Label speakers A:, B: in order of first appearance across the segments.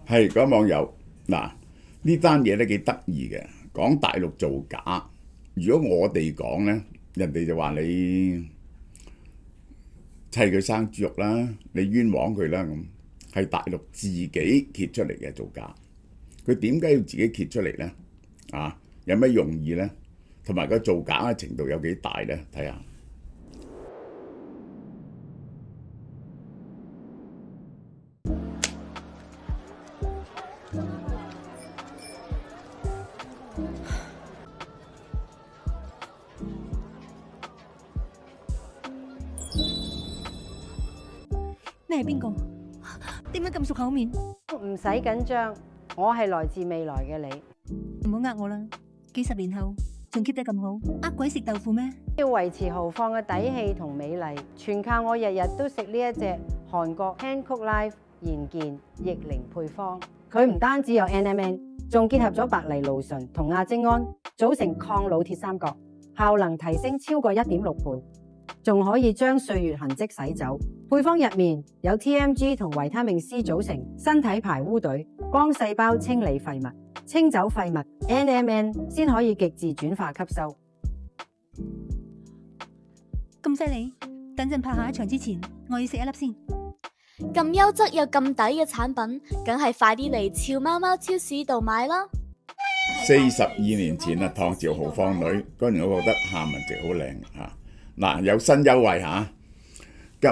A: 係嗰網友嗱，呢單嘢咧幾得意嘅，講大陸造假。如果我哋講咧，人哋就話你砌佢生豬肉啦，你冤枉佢啦咁。係大陸自己揭出嚟嘅造假，佢點解要自己揭出嚟咧？有咩用意咧？同埋個造假嘅程度有幾大咧？睇下。
B: 你係邊個？點解咁熟口面？
C: 唔使緊張，我係來自未來嘅你。
B: 唔好呃我啦！幾十年後仲 keep 得咁好，呃鬼食豆腐咩？
C: 要維持豪放嘅底氣同美麗，全靠我日日都食呢一隻韓國 Hankook Life 賢健逆齡配方。佢唔單止有 NMN， 仲結合咗白藜蘆醇同亞精胺，組成抗老鐵三角，效能提升超過1.6倍。仲可以將歲月痕跡洗走。配方入面有 TMG 同維他命 C 組成身體排污隊，幫細胞清理廢物，清走廢物 NMN 先可以極致轉化吸收。
B: 咁犀利！等陣拍下一場之前，我要食一粒先。
D: 咁優質又咁抵嘅產品，梗係快啲嚟潮貓貓超市度買啦
A: 42年前啊，唐朝豪放女嗰年，我覺得夏文汐好靚嚇。嗱，有新優惠嚇。而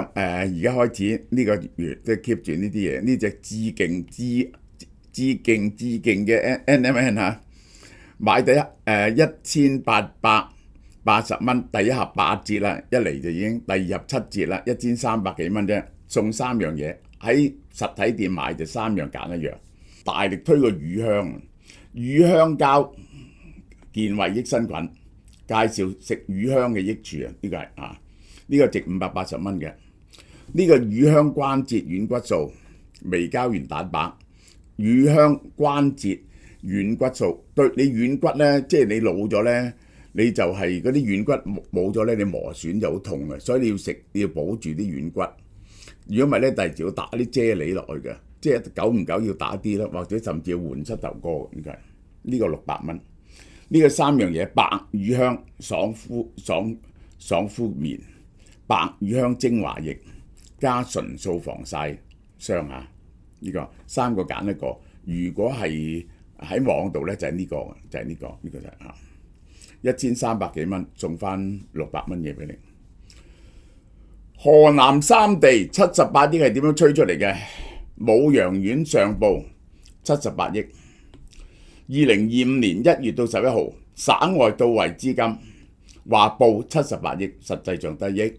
A: 家開始呢個月都 keep 住呢啲嘢，呢隻致勁嘅 NMN 嚇，買第1880蚊，第一盒8折啦，一嚟就已經第二盒7折啦，1300幾蚊啫，送3樣嘢。喺實體店買就3樣揀一樣，大力推個乳香，乳香膠健胃益生菌，介紹食乳香嘅益處啊！呢個係呢個值580蚊嘅。呢個乳香關節軟骨素、微膠原蛋白、乳香關節軟骨素，對你軟骨咧，即係你老咗咧，你就係嗰啲軟骨冇咗咧，你磨損就好痛嘅，所以你要食，你要保住啲軟骨。如果唔係咧，第二就要打啲啫喱落去嘅，即係久唔久要打啲啦，或者甚至要換膝頭哥嘅。呢個600蚊。呢個3樣嘢，白乳香爽膚棉、白乳香精華液加純素防曬霜嚇，呢個3個揀一個。如果係喺網度咧，就係呢個，就係呢個就係1300幾蚊，送翻600蚊嘢俾你。河南3地78億係點樣吹出嚟嘅？舞陽縣上報78億。2025年1月到11號，省外到位資金話報78億，實際上得億。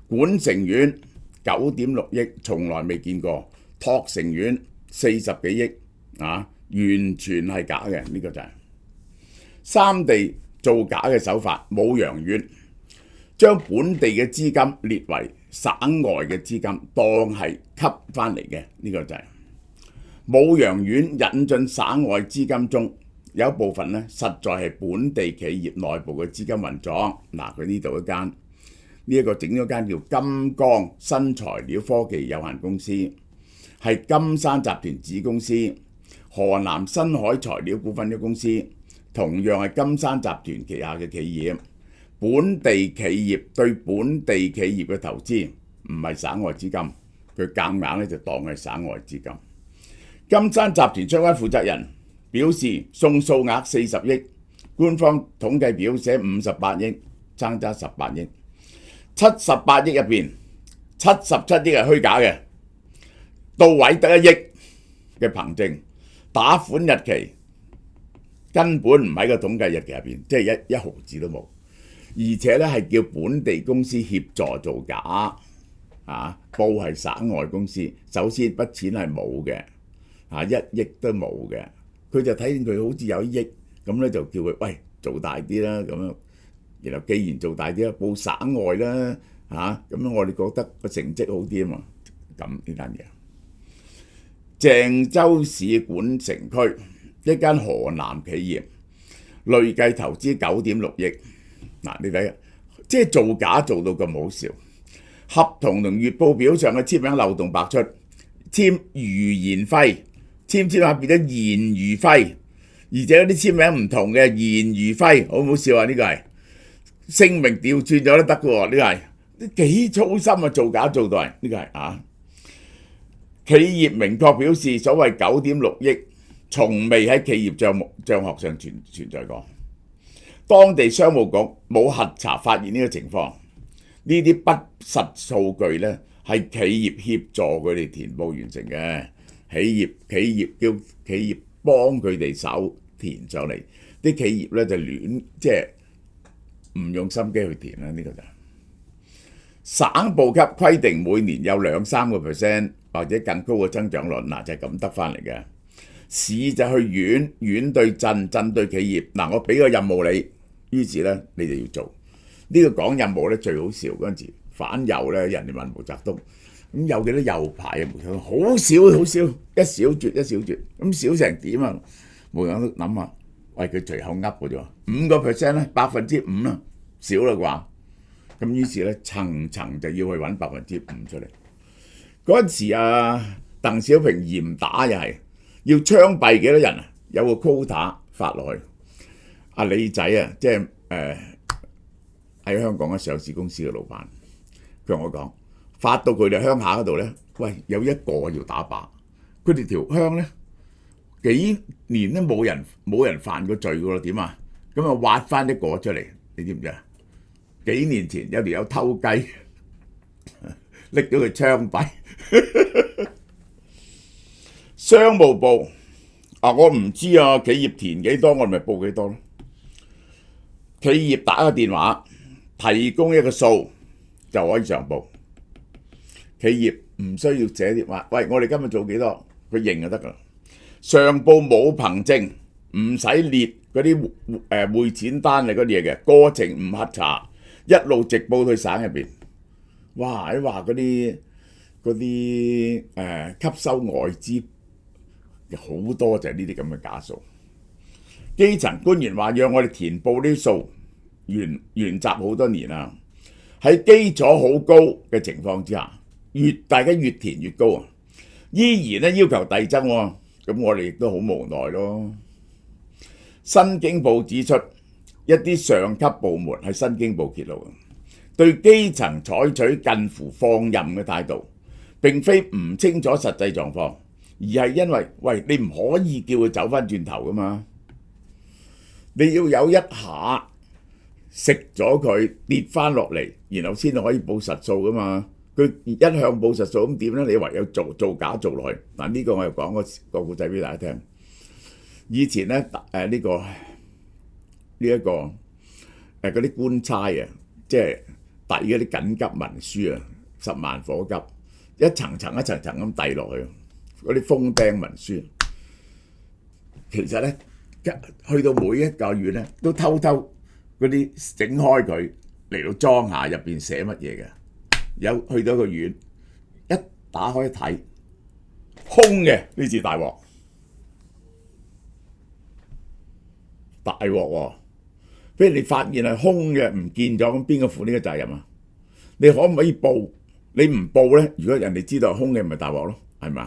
A: 管城縣9.6億，從來未見過。托城縣40幾億，完全係假嘅。呢個就係3地造假嘅手法。舞陽縣將本地嘅資金列為省外嘅資金，當係吸翻嚟嘅。呢個就係舞陽縣引進省外資金中有一部分咧，實在係本地企業內部嘅資金運作。佢呢度一間。呢一個整咗間叫金剛新材料科技有限公司，係金山集團子公司，河南新海材料股份有限公司，同樣係金山集團旗下嘅企業。本地企業對本地企業嘅投資唔係省外資金，佢夾硬咧就當係省外資金。金山集團相關負責人表示，送數額40億，官方統計表寫58億，爭18億。78億入邊，77億係虛假嘅，到位得1億嘅憑證，打款日期根本唔喺個統計日期入邊，即係一毫子都冇，而且咧係叫本地公司協助造假，報係省外公司。首先筆錢係冇嘅，1億都冇嘅，佢就睇見佢好似有1億，咁咧就叫佢喂做大啲啦咁樣。然後既然做大啲，報省外啦，咁樣我哋覺得個成績好啲啊嘛。咁呢單嘢，鄭州市管城區一間河南企業累計投資9.6億。你睇，即係造假做到咁好笑，合同同月報表上嘅簽名漏洞百出，簽余賢輝簽下變咗顏如輝，而且嗰啲簽名唔同嘅，顏如輝，好唔好笑啊？呢個係姓名調轉咗都得嘅喎，呢個係幾粗心啊！造假做到係呢個係啊！企業明確表示，所謂9.6億，從未喺企業帳學上存在過。當地商務局冇核查發現呢個情況，呢啲不實數據呢係企業協助佢哋填報完成嘅。企業叫企業幫佢哋手填上嚟，啲企業呢就亂即係唔用心機去填啦。呢個就省部級規定每年有2-3%或者更高嘅增長率，嗱就係咁得翻嚟嘅。市就去縣，縣對鎮，鎮對企業。嗱，我俾個任務你，於是咧你就要做。呢個講任務咧最好笑嗰陣時，反右咧人哋問毛澤東，咁有幾多右派啊？毛澤東好少好少，一小撮一小撮，咁少成點啊？毛澤東諗下，喂佢隨口噏嘅啫喎，5%咧5%啦，少啦啩？咁於是咧層層就要去揾5%出嚟。嗰陣時啊，鄧小平嚴打又係要槍斃幾多人啊？有個 quota 發落去。阿李仔啊，即係喺香港嘅上市公司嘅老闆，佢同我講，發到佢哋鄉下嗰度咧，喂有一個要打靶，佢哋條鄉咧幾年都冇人犯過罪噶咯，點啊？咁啊挖翻一個出嚟，你知唔知啊？幾年前有條友偷雞，拎咗佢槍斃。商務部啊，我唔知啊，企業填幾多，我咪報幾多咯。企業打個電話，提供一個數就可以上報。企業唔需要寫電話，喂，我哋今日做幾多，佢認就得噶啦。上報冇憑證，唔使列嗰啲匯錢單啊嗰啲嘢嘅，過程唔核查，一路直報去省入邊。哇！你話嗰啲吸收外資好多就係呢啲咁嘅假數。基層官員話讓我哋填報呢啲數，沿襲好多年啦。喺基礎好高嘅情況之下，大家越填越高啊，依然咧要求遞增喎，咁我哋亦都好無奈咯。新京報指出，一啲上級部門係新京報揭露，對基層採取近乎放任嘅態度，並非唔清楚實際狀況，而係因為喂你唔可以叫佢走翻轉頭噶嘛，你要有一下食咗佢跌翻落嚟，然後先可以報實數噶嘛。佢一向報實數咁點咧？你唯有做假做落去。嗱，呢個我又講個故仔俾大家聽。以前咧嗰啲官差啊，即係遞嗰啲緊急文書啊，10萬火急，一層層咁遞落去，嗰啲封釘文書。其實咧，去到每一個月咧，都偷偷嗰啲整開佢嚟到裝下入邊寫乜嘢嘅。有去到個院，一打開一睇，空嘅，呢次大鑊，大鑊喎！俾人哋發現係空嘅，唔見咗，咁邊個負呢個責任啊？你可唔可以報？你唔報咧，如果人哋知道係空嘅，咪大鑊咯，係咪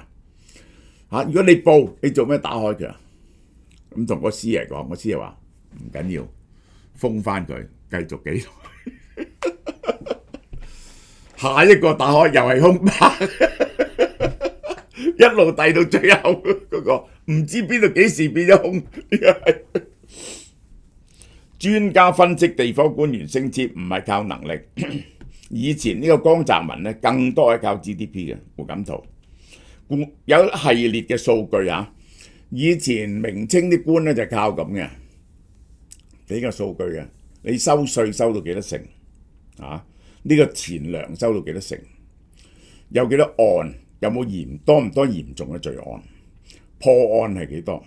A: 啊？如果你報，你做咩打開佢啊？咁同個師爺講，個師爺話唔緊要，封翻佢，繼續記錄。下一個打開又係空白，一路遞到最後嗰個，唔知邊度幾時變咗空。專家分析地方官員升遷唔係靠能力，以前呢個江澤民咧更多係靠 GDP 嘅。胡錦濤有一系列嘅數據啊，以前明清啲官咧就靠咁嘅，幾個數據嘅，你收稅收到幾多成啊？呢個錢糧收到幾多成？有幾多案？有冇多唔多嚴重嘅罪案？破案係幾多？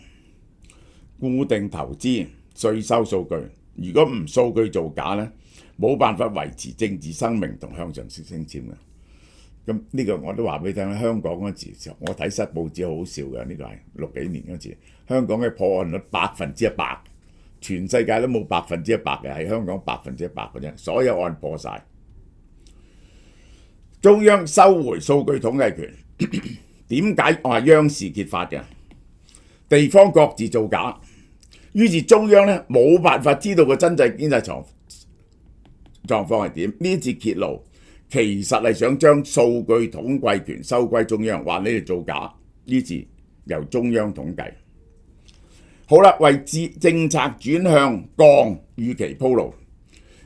A: 固定投資稅收數據，如果唔數據造假咧，冇辦法維持政治生命同向上升遷嘅。咁呢個我都話俾你聽啦。香港嗰時我睇新報紙好好笑嘅，呢個係60幾年嗰時，香港嘅破案率100%，全世界都冇100%嘅，係香港100%嘅啫，所有案破晒。中央收回數據統計權，點解我係央視揭發嘅？地方各自造假，於是中央咧冇辦法知道個真正經濟狀況係點。呢次揭露其實係想將數據統計權收歸中央，話你哋造假，於是由中央統計。好啦，為政策轉向降預期鋪路。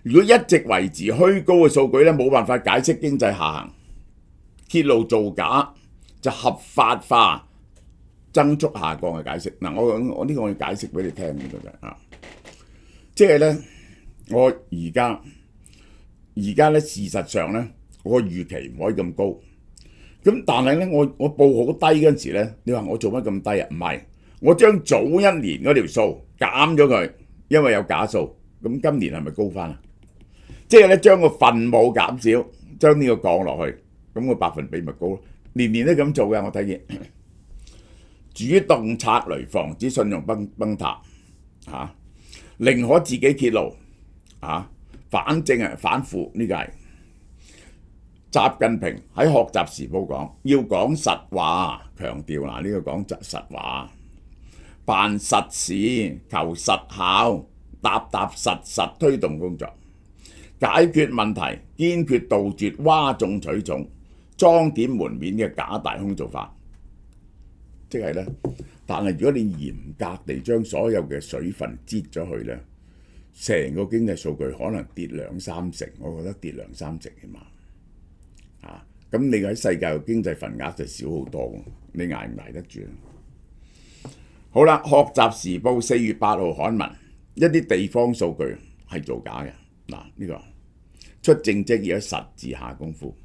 A: 如果一直維持虛高嘅數據咧，冇辦法解釋經濟下行。揭露造假就合法化增速下降嘅解釋。嗱，我呢個我要解釋俾你聽呢個就啊，即係咧，我而家咧事實上咧，我預期唔可以咁高。咁但係咧，我報好低嗰陣時咧，你話我做乜咁低啊？唔係，我將早一年嗰條數減咗佢，因為有假數。咁今年係咪高翻啊？即係咧，將個分母減少，將呢個降落去，咁個百分比咪高咯？年年都咁做嘅，我睇見。主動策雷防止信用崩塌，寧可自己揭露，反正係反腐，呢個係習近平喺學習時報講，要講實話，強調嗱呢個講實話，辦實事，求實效，踏實推動工作，解決問題，堅決杜絕嘩眾取寵、裝點門面嘅假大空做法。即係咧，但係如果你嚴格地將所有嘅水分擠咗去咧，成個經濟數據可能跌2-3成，我覺得跌2-3成起碼。咁你喺世界嘅經濟份額就少好多，你捱唔捱得住？好啦，學習時報4月8號刊文，一啲地方數據係造假嘅。嗱，呢個出政績要喺實字下功夫，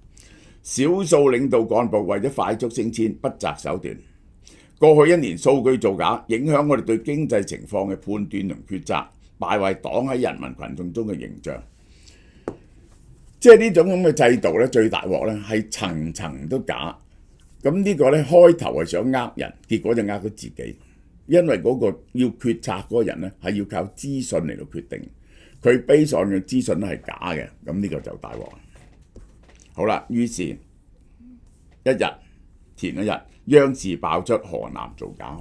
A: 少數領導幹部為咗快速升遷不擇手段。過去一年數據造假，影響我哋對經濟情況嘅判斷同抉擇，敗壞黨喺人民群眾中嘅形象。即係呢種咁嘅制度咧，最大鑊咧係層層都假。咁呢個咧開頭係想呃人，結果就呃咗自己。因為嗰個要決策嗰個人咧係要靠資訊嚟到決定，佢 base on 嘅資訊都係假嘅，咁呢個就大鑊。好啦，於是前一日，央視爆出河南造假案。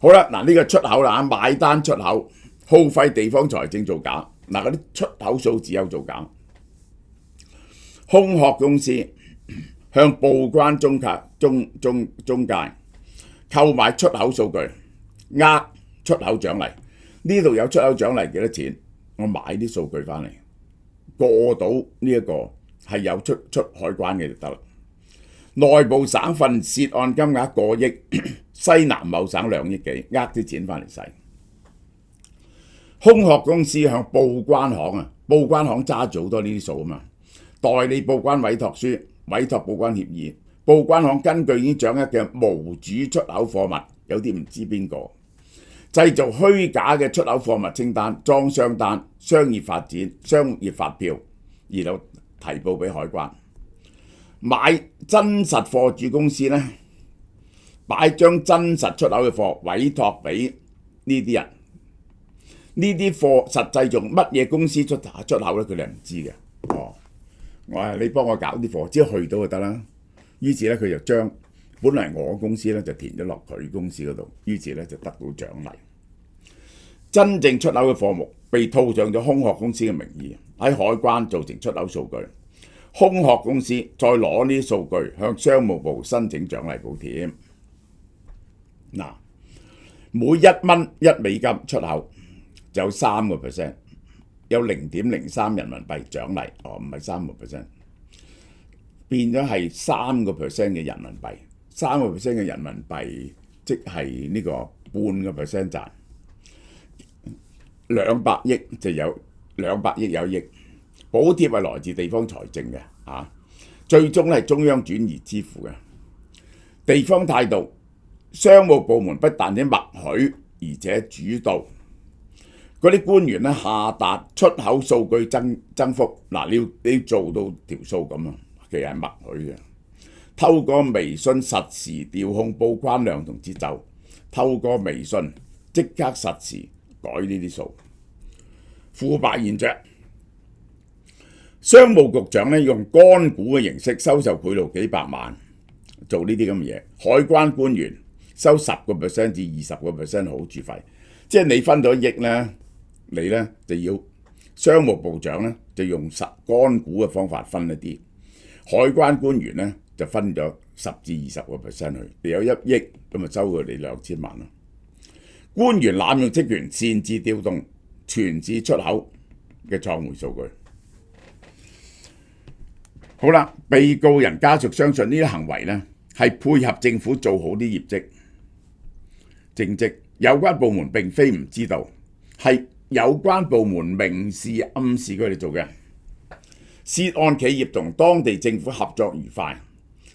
A: 好啦，嗱呢個出口啦，買單出口耗費地方財政造假。嗱，嗰啲出口數字有造假。空殼公司向報關中介購買出口數據，呃出口獎勵。呢度有出口獎勵幾多錢？我買啲數據翻嚟，過到呢一個係有出海關嘅就得啦。內部省份涉案金額過億，西南某省2億幾，呃啲錢翻嚟使。空殼公司向報關行報關行揸住好多呢啲數啊嘛，代理報關委託書、委託報關協議，報關行根據已經掌握嘅無主出口貨物，有啲唔知邊個，製造虛假嘅出口貨物清單、裝箱單、商業發展、商業發票，然後提報俾海關。買真實貨主公司呢，將真實出口嘅貨委託俾呢啲人，呢啲貨實際用乜嘢公司出口呢？佢哋唔知嘅。我話你幫我搞啲貨，只要去到就得啦。於是咧，佢就將本嚟我公司咧就填咗落佢公司嗰度，於是咧就得到獎勵。真正出口嘅貨物被套上咗空殼公司嘅名義，喺海關造成出口數據。空殼公司再攞呢啲數據向商務部申請獎勵補貼。嗱，每1美金出口就有3%，有0.03人民幣獎勵，唔係3%，變咗係3%嘅人民幣，3%嘅人民幣即係呢個0.5% 賺，200億就有200億有億。補貼係來自地方財政嘅，最終係中央轉移支付嘅。地方態度，商務部門不但止默許，而且主導。嗰啲官員咧下達出口數據增幅，嗱你要做到條數咁啊，其實係默許嘅。透過微信實時調控報關量同節奏，透過微信即刻實時改呢啲數。腐敗現象。商務局長咧用乾股嘅形式收受賄賂幾百萬，做呢啲咁嘅嘢。海關官員收10%至20%好處費，即係你分咗億呢，你呢就要商務部長呢就用乾股嘅方法分一啲，海關官員呢就分咗10至20%去，你有1億咁咪收佢哋2000萬咯。官員濫用職權，擅自調動全市出口嘅創匯數據。好啦，被告人家屬相信呢啲行為呢係配合政府做好啲業績政績，有關部門並非唔知道，係有關部門明示暗示佢哋做嘅。涉案企業同當地政府合作愉快，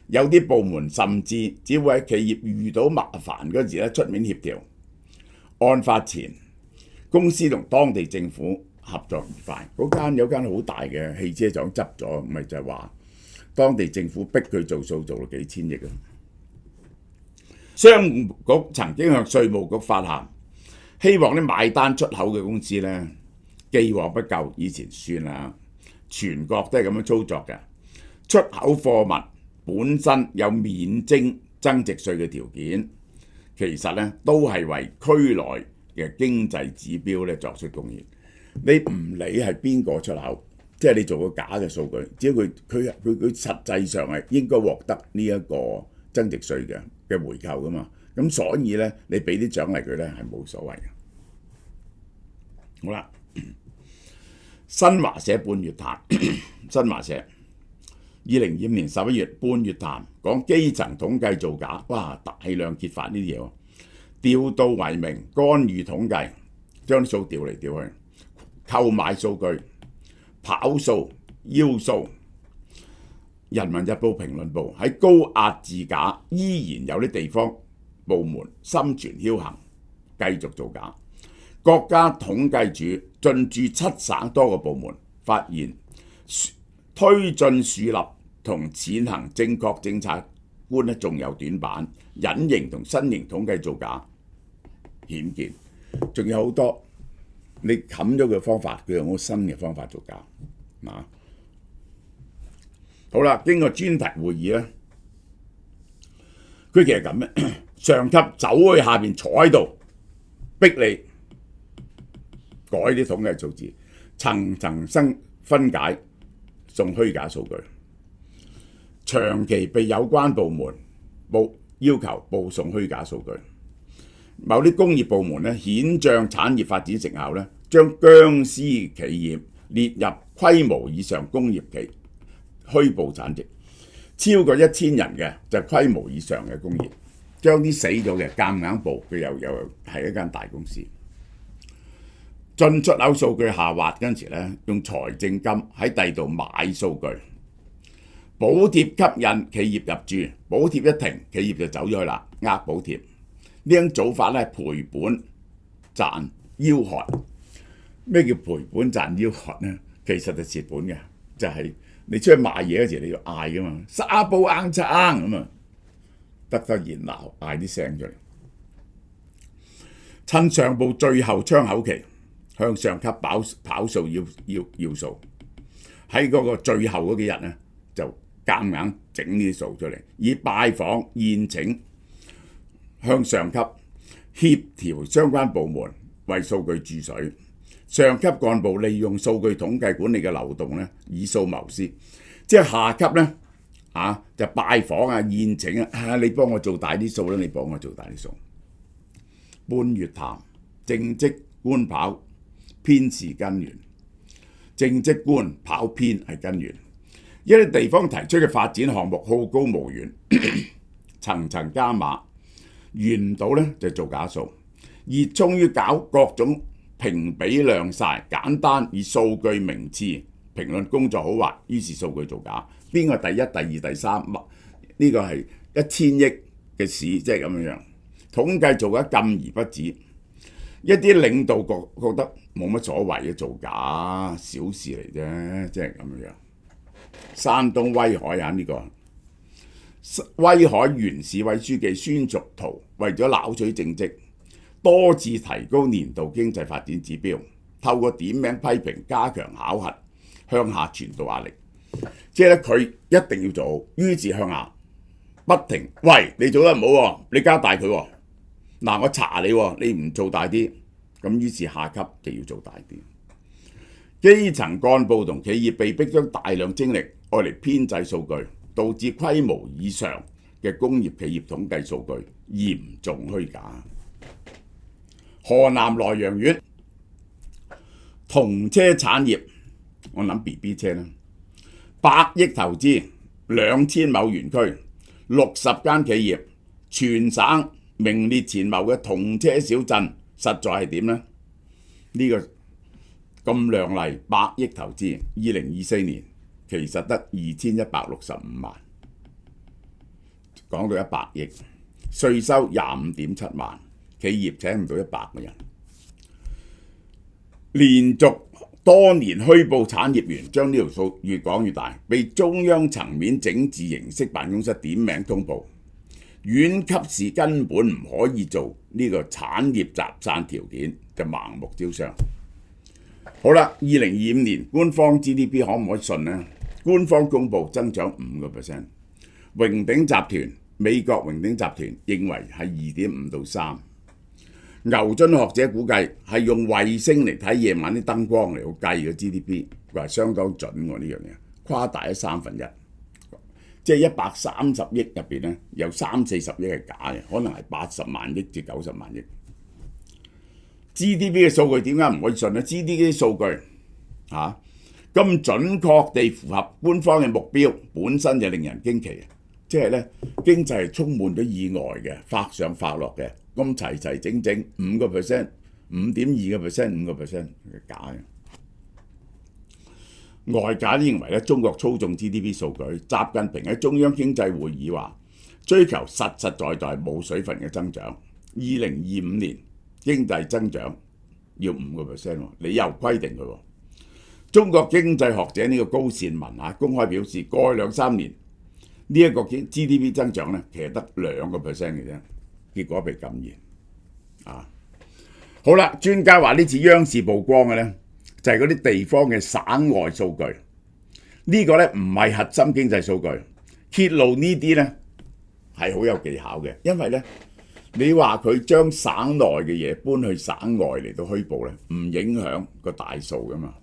A: 有啲部門甚至只會喺企業遇到麻煩嗰時咧出面協調。案發前，公司同當地政府合作愉快，有間好大嘅汽車廠執咗，咪就係話當地政府逼佢做數做到幾千億啊！商務局曾經向稅務局發函，希望啲買單出口嘅公司呢，既往不咎，以前算啦，全國都係咁樣操作嘅。出口貨物本身有免徵增值稅嘅條件，其實呢都係為區內嘅經濟指標咧作出貢獻。你唔理係邊個出口，即係你做個假嘅數據，只要佢實際上係應該獲得呢一個增值稅嘅回扣噶嘛。咁所以呢，你俾啲獎勵佢呢係冇所謂嘅。好啦，新華社半月談，新華社2025年11月半月談講基層統計造假，哇！大量揭發呢啲嘢喎，調度為名干預統計，將啲數調嚟調去，購買數據、跑數、要數。人民日報評論部喺高壓自假，依然有啲地方部門心存僥倖，繼續造假。國家統計處進駐7省多個部門，發現推進樹立同踐行正確政策觀咧，仲有短板，隱形同新型統計造假顯見，仲有好多你冚咗佢方法，佢用個新嘅方法造假嗱。好啦，經過專題會議咧，佢其實咁咧，上級走去下邊坐喺度，逼你改啲統計數字，層層分解，送虛假數據，長期被有關部門要求報送虛假數據。某啲工業部門咧，顯彰產業發展成效咧，將僵屍企業列入規模以上工業企虛報產值，超過1000人嘅就規模以上嘅工業，將啲死咗嘅夾硬報，佢又係一間大公司。進出口數據下滑嗰陣時咧，用財政金喺第度買數據，補貼吸引企業入駐，補貼一停，企業就走咗去啦，呃補貼。呢種做法咧，賠本賺吆喝。咩叫賠本賺吆喝呢？其實就蝕本嘅，就係你出去賣嘢嗰時你要嗌噶嘛，沙煲硬撐咁啊，得熱鬧，嗌啲聲出嚟。趁上報最後窗口期，向上級跑數要數，喺嗰個最後嗰幾日呢，就夾硬整呢啲數出嚟，以拜訪宴請向上級協調相關部門為數據注水。上級幹部利用數據統計管理嘅漏洞呢，以數謀私，即係下級呢，就拜訪啊、宴請啊，你幫我做大啲數啦，你幫我做大啲數。半月談正職官跑偏是根源，正職官跑偏係根源。一啲地方提出嘅發展項目好高騖遠，層層加碼，完唔到呢就做假數，熱衷於搞各種評比量晒，簡單以數據名次評論工作好壞，於是數據造假。邊個第一、第二、第三？呢個係1000億嘅市，即係咁樣。統計做得禁而不止，一啲領導覺得冇乜所謂嘅造假，小事嚟啫，即係咁樣。山東威海呢個威海原市委書記孫續濤為咗撈取政績，多次提高年度經濟發展指標，透過點名批評加強考核，向下傳導壓力。即係咧，佢一定要做好，於是向下不停，喂，你做得唔好喎，你加大佢喎，嗱，我查你喎，你唔做大啲，咁於是下級就要做大啲。基層幹部同企業被迫將大量精力愛嚟編製數據，導致規模以上嘅工業企業統計數據嚴重虛假。河南萊陽縣童車產業，我諗 BB 車啦，100億投資2000畝園區，60間企業，全省名列前茅嘅童車小鎮，實在係點呢？呢個咁亮麗100億投資，2024年其實得2165萬，講到100億，稅收25.7萬，企業請唔到100個人，連續多年虛報產業園，將呢條數越講越大，被中央層面整治形式辦公室點名通報，縣級市根本唔可以做呢個產業集散條件，就盲目招商。好啦，2025年官方 GDP 可唔可以信呢？官方公佈增長5%，榮鼎集團美國榮鼎集團認為係2.5到3。牛津學者估計係用衛星嚟睇夜晚啲燈光嚟到計嘅 GDP， 佢係相當準喎呢樣嘢，誇大咗1/3，即係130億入邊咧有30-40億係假嘅，可能係80萬億至90萬億。GDP 嘅數據點解唔可以信呢？ GDP 數據咁準確地符合官方嘅目標，本身就令人驚奇。即係咧經濟係充滿咗意外嘅，發上發落嘅，咁齊齊整整5%、5.2%、5%係假嘅。外界都認為咧中國操縱 GDP 數據。習近平喺中央經濟會議話，追求實實在在冇水分嘅增長。2025年經濟增長要5%，你又規定佢喎。中國經濟學者呢個高善文公開表示，過去2-3年呢一個 GDP 增長咧，其實得2%嘅啫，結果被禁言。好啦，專家話呢次央視曝光嘅咧，就係嗰啲地方嘅省外數據。呢個咧唔係核心經濟數據，揭露呢啲咧係好有技巧嘅，因為咧你話佢將省內嘅嘢搬去省外嚟到虛報咧，唔影響個大數噶嘛。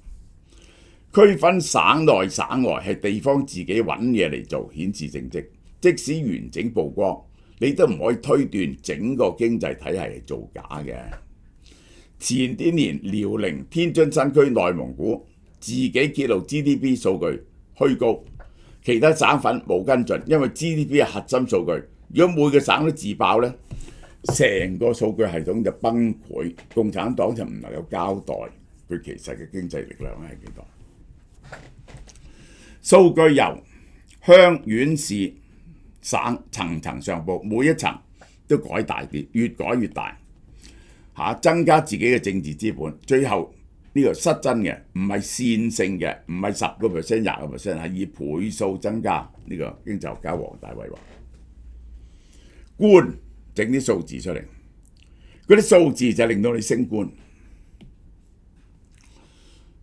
A: 區分省內省外係地方自己揾嘢嚟做顯示政績，即使完整曝光，你都唔可以推斷整個經濟體系係造假嘅。前啲年遼寧、天津新區、內蒙古自己揭露 GDP 數據虛高，其他省份冇跟進，因為 GDP 係核心數據。如果每個省都自爆呢，成個數據系統就崩潰，共產黨就唔能夠交代佢其實嘅經濟力量係幾多。數據由鄉、縣、市、省層層上報，每一層都改大啲，越改越大，增加自己嘅政治資本。最後呢個失真嘅，唔係線性嘅，唔係10%、20%，係以倍數增加。呢個經濟學家黃大衛話，官整啲數字出嚟，嗰啲數字就令到你升官。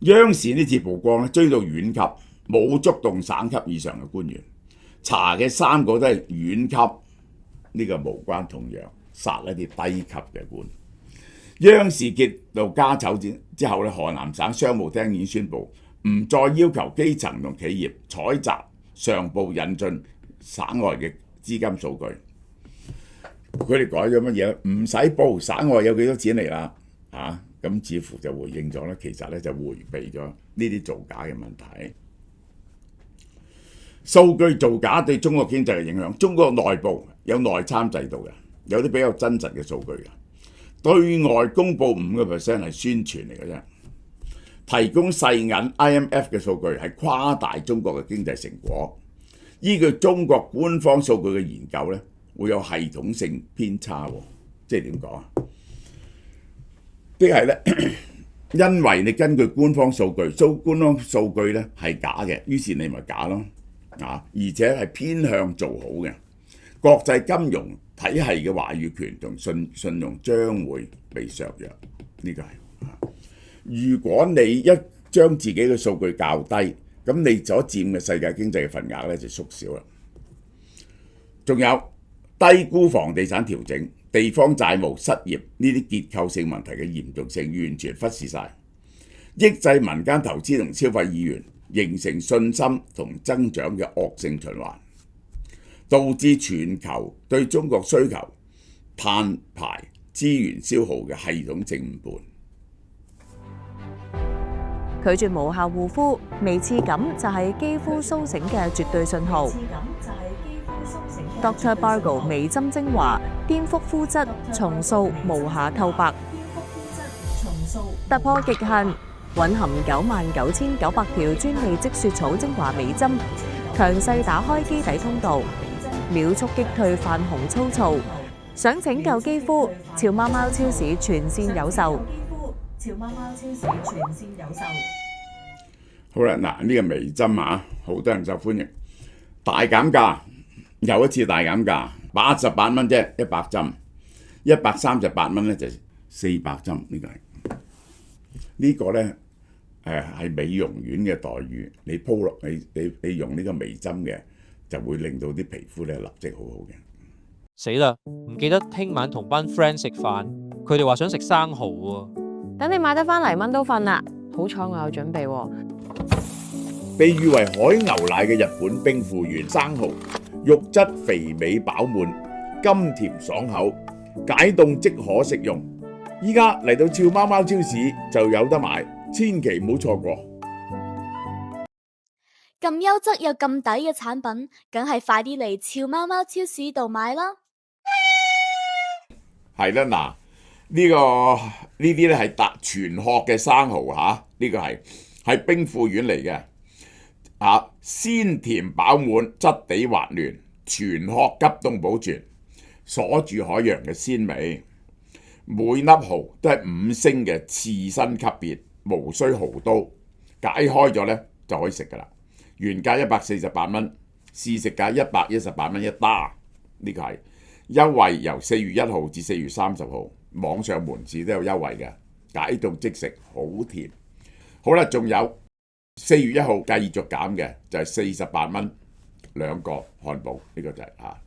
A: 央視呢次曝光咧，追到縣級，冇觸動省級以上嘅官員，查嘅3個都係縣級，呢個無關痛癢，殺一啲低級嘅官。央視揭露家醜之後咧，河南省商務廳已經宣布唔再要求基層同企業採集上報引進省外嘅資金數據。佢哋改咗乜嘢？唔使報省外有幾多錢嚟啦，咁似乎就回應咗啦。其實咧就迴避咗呢啲造假嘅問題。數據造假對中國經濟嘅影響，中國內部有內參制度嘅，有啲比較真實嘅數據嘅。對外公佈5%係宣傳嚟嘅啫，提供世銀 IMF 嘅數據係誇大中國嘅經濟成果。依據中國官方數據嘅研究咧，會有系統性偏差喎。即係點講啊？即係咧，因為你根據官方數據，官方數據咧係假嘅，於是你咪假咯。而且係偏向做好嘅，國際金融體系嘅話語權同信用將會被削弱。呢個係如果你一將自己嘅數據較低，咁你所佔嘅世界經濟嘅份額咧就縮小啦。仲有低估房地產調整，地方債務、失業呢啲結構性問題嘅嚴重性完全忽視晒，抑制民間投資同消費意願，形成信心同增長嘅惡性循環，導致全球對中國需求、碳排、資源消耗嘅系統性誤判。
E: 拒絕無效護膚，微刺感就係肌膚甦醒嘅絕對信號。Dr. Bargo 微針精華，顛覆膚質，重塑無瑕透白，突破極限，蘊含99,900條專利積雪草精華微針，強勢打開基底通道，秒速擊退泛紅粗糙。想拯救肌膚，俏貓貓超市全線有售。
A: 好啦，嗱呢個微針啊，好多人受歡迎，大減價，又一次大減價，88蚊啫，100針，138蚊咧就400針，呢個咧係美容院嘅待遇，你鋪落你用呢個微針嘅，就會令到啲皮膚咧立即好好嘅。
F: 死啦！唔記得聽晚同班 friend 食飯，佢哋話想食生蠔喎。
G: 等你買得翻嚟，蚊都瞓啦。好彩我有準備喎。
A: 被譽為海牛奶嘅日本兵庫縣生蠔，肉質肥美飽滿，甘甜爽口，解凍即可食用。依家嚟到俏貓貓超市就有得買，千祈唔好錯過。
D: 咁優質又咁抵嘅產品，梗係快啲嚟俏貓貓超市度買啦！
A: 係啦，嗱呢啲咧係全殼嘅生蠔嚇，呢個係兵庫縣嚟嘅嚇，鮮甜飽滿，質地滑嫩，全殼急凍保存，鎖住海洋嘅鮮味。每粒蠔都係5星嘅刺身級別，無需蠔刀，解開咗咧就可以食噶啦。原價148蚊，試食價118蚊一打。呢個係優惠，由4月1號至4月30號，網上門市都有優惠嘅，解凍即食，好甜。好啦，仲有4月1號繼續減嘅，就係48蚊2個漢堡，呢個就係嚇。